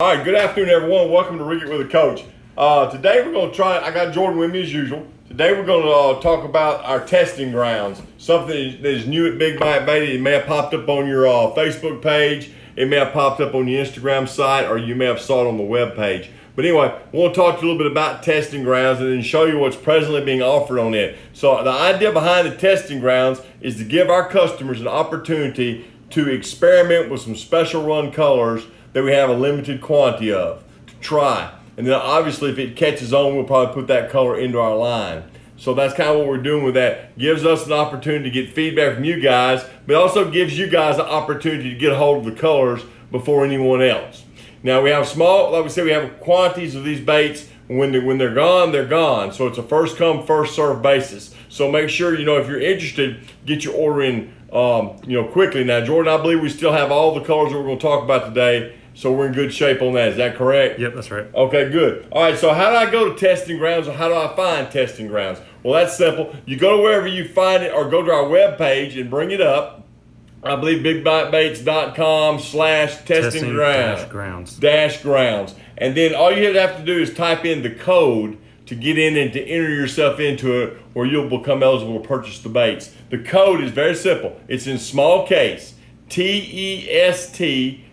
All right, good afternoon, everyone. Welcome to Rig It with a Coach. Today we're going to try, I got Jordan with me as usual. Today we're going to talk about our testing grounds. Something that is new at Big Bite Bait. It may have popped up on your Facebook page. It may have popped up on your Instagram site, or you may have saw it on the web page. But anyway, I want to talk to you a little bit about testing grounds and then show you what's presently being offered on it. So the idea behind the testing grounds is to give our customers an opportunity to experiment with some special run colors that we have a limited quantity of to try. And then obviously if it catches on, we'll probably put that color into our line. So that's kind of what we're doing with that. Gives us an opportunity to get feedback from you guys, but also gives you guys an opportunity to get a hold of the colors before anyone else. Now we have small, like we said, we have quantities of these baits. When they're gone, they're gone. So it's a first come, first served basis. So make sure, if you're interested, get your order in quickly. Now, Jordan, I believe we still have all the colors that we're going to talk about today. So we're in good shape on that. Is that correct? Yep, that's right. Okay, good. All right, so how do I go to testing grounds, or how do I find testing grounds? Well, that's simple. You go to wherever you find it, or go to our webpage and bring it up. I believe bigbitebaits.com/testing grounds. And then all you have to do is type in the code to get in and to enter yourself into it, where you'll become eligible to purchase the baits. The code is very simple. It's in small case, TESTBBB.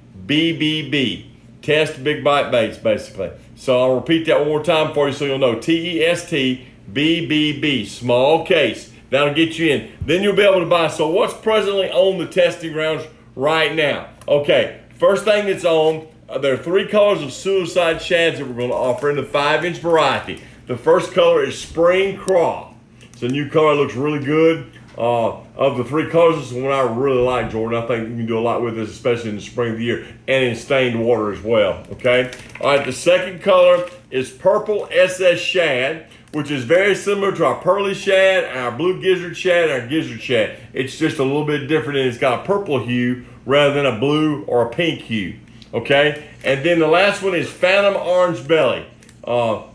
Test Big Bite Baits, basically. So I'll repeat that one more time for you so you'll know. TESTBBB, small case. That'll get you in. Then you'll be able to buy. So what's presently on the testing grounds right now? Okay, first thing that's on, there are 3 colors of Suicide Shads that we're going to offer in the 5-inch variety. The first color is Spring Craw. It's a new color, looks really good. Of the 3 colors, this is one I really like, Jordan. I think you can do a lot with this, especially in the spring of the year, and in stained water as well, okay? All right, the second color is Purple Ss Shad, which is very similar to our Pearly Shad, our Blue Gizzard Shad, and our Gizzard Shad. It's just a little bit different, and it's got a purple hue rather than a blue or a pink hue, okay? And then the last one is Phantom Orange Belly,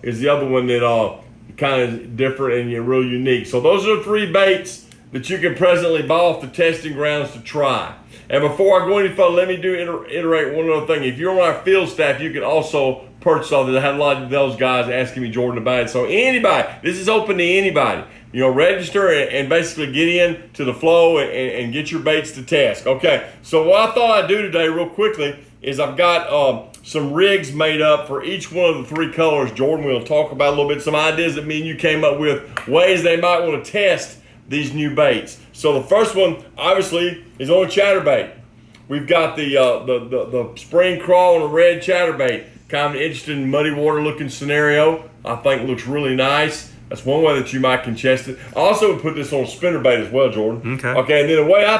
is the other one that kind of different and real unique. So those are the 3 baits that you can presently buy off the testing grounds to try. And before I go any further, let me iterate one other thing. If you're on our field staff, you can also purchase all this. I had a lot of those guys asking me, Jordan, about it. So anybody, this is open to anybody. Register and basically get in to the flow and get your baits to test. Okay, so what I thought I'd do today real quickly is I've got some rigs made up for each one of the 3 colors. Jordan, we'll talk about a little bit, some ideas that me and you came up with, ways they might want to test these new baits. So the first one, obviously, is on a Chatterbait. We've got the Spring Crawl on a red Chatterbait. Kind of an interesting muddy water looking scenario. I think it looks really nice. That's one way that you might contest it. I also would put this on a spinnerbait as well, Jordan. Okay, and then the way I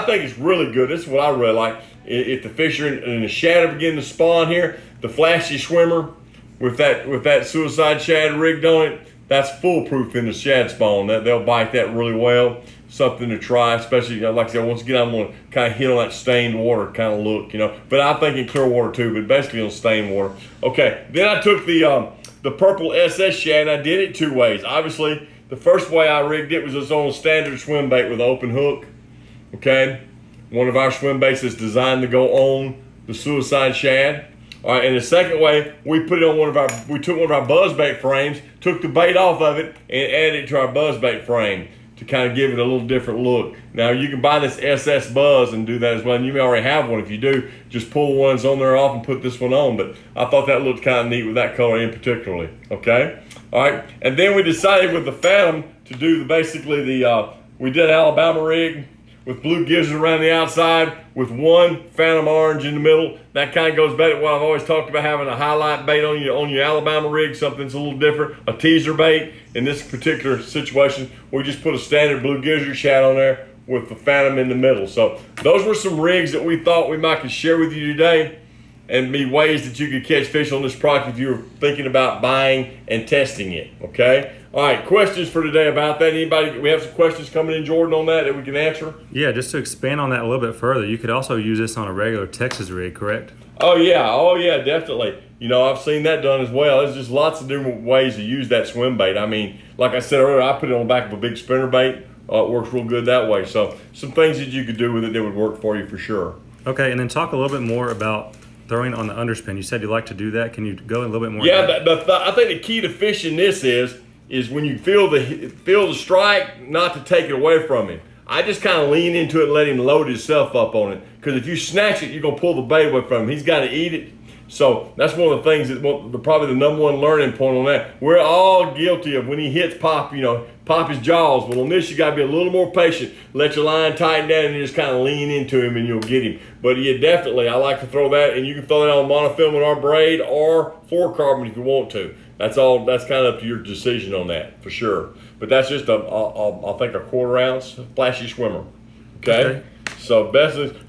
think it's really good, this is what I really like. If the fish are in the shad begin to spawn here, the flashy swimmer with that Suicide Shad rigged on it, that's foolproof in the shad spawn. They'll bite that really well. Something to try, especially, like I said, once again, I'm going to kind of hit on that stained water kind of look, But I think in clear water too, but basically on stained water. Okay, then I took the Purple Ss Shad and I did it 2 ways. Obviously, the first way I rigged it was just on a standard swim bait with an open hook. Okay, one of our swim baits is designed to go on the Suicide Shad. All right, and the second way, we took one of our buzzbait frames, took the bait off of it, and added it to our buzzbait frame to kind of give it a little different look. Now, you can buy this SS Buzz and do that as well, and you may already have one. If you do, just pull ones on there off and put this one on, but I thought that looked kind of neat with that color in particularly, okay? All right, and then we decided with the Phantom to do we did Alabama rig with Blue Gizzard around the outside with 1 Phantom Orange in the middle. That kind of goes back to what I've always talked about, having a highlight bait on your Alabama rig, something that's a little different, a teaser bait. In this particular situation, we just put a standard Blue Gizzard Shad on there with the Phantom in the middle. So those were some rigs that we thought we might could share with you today and be ways that you could catch fish on this product if you were thinking about buying and testing it, okay? All right, questions for today about that? Anybody, we have some questions coming in, Jordan, on that we can answer? Yeah, just to expand on that a little bit further, you could also use this on a regular Texas rig, correct? Oh yeah, definitely. I've seen that done as well. There's just lots of different ways to use that swim bait. I mean, like I said earlier, I put it on the back of a big spinnerbait. It works real good that way. So some things that you could do with it that would work for you for sure. Okay, and then talk a little bit more about throwing on the underspin. You said you like to do that. Can you go a little bit more? Yeah, I think the key to fishing this is when you feel the strike, not to take it away from him. I just kind of lean into it and let him load himself up on it. Because if you snatch it, you're going to pull the bait away from him. He's got to eat it. So that's one of the things that probably the number one learning point on that. We're all guilty of when he hits pop, pop his jaws. But on this, you got to be a little more patient. Let your line tighten down and you just kind of lean into him and you'll get him. But yeah, definitely, I like to throw that. And you can throw that on monofilament or braid or 4-carbon if you want to. That's kind of up to your decision on that, for sure. But that's just, I think, a 1/4 ounce flashy swimmer. Okay? So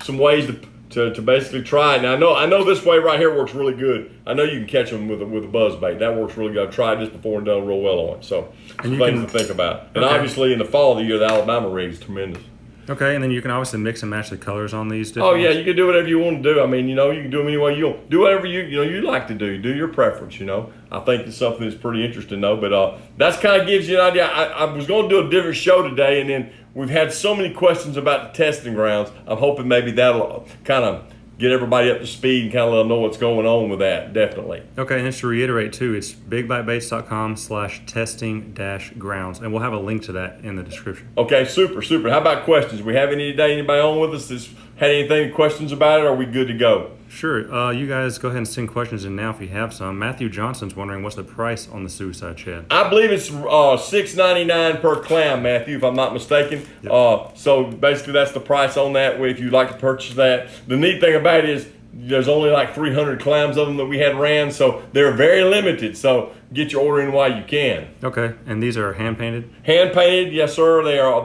some ways to basically try it. Now I know this way right here works really good. I know you can catch them with a buzz bait. That works really good. I've tried this before and done real well on it. So some things to think about. And obviously in the fall of the year, the Alabama rig is tremendous. Okay, and then you can obviously mix and match the colors on these. Oh yeah, you can do whatever you want to do. I mean, you can do them any way you do whatever you like to do. Do your preference. I think it's something that's pretty interesting though. But that's kind of gives you an idea. I was going to do a different show today, and then we've had so many questions about the testing grounds. I'm hoping maybe that'll kind of get everybody up to speed and kind of let them know what's going on with that, definitely. Okay, and just to reiterate too, it's bigbitebaits.com/testing-grounds, and we'll have a link to that in the description. Okay, super. How about questions? We have any today? Anybody on with us that's had questions about it, or are we good to go? Sure, you guys go ahead and send questions in now if you have some. Matthew Johnson's wondering what's the price on the Suicide Shad. I believe it's $6.99 per clam, Matthew, if I'm not mistaken. Yep. So basically that's the price on that if you'd like to purchase that. The neat thing about it is there's only like 300 clams of them that we had ran, so they're very limited. So get your order in while you can. Okay, and these are hand painted? Hand painted, yes sir, they are.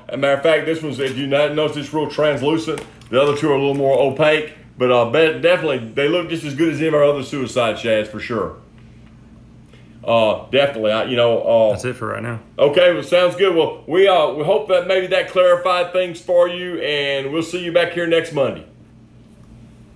As a matter of fact, this one's, if you notice, it's real translucent. The other two are a little more opaque. But definitely, they look just as good as any of our other Suicide Shads for sure. Definitely, that's it for right now. Okay, well, sounds good. Well, we hope that maybe that clarified things for you, and we'll see you back here next Monday.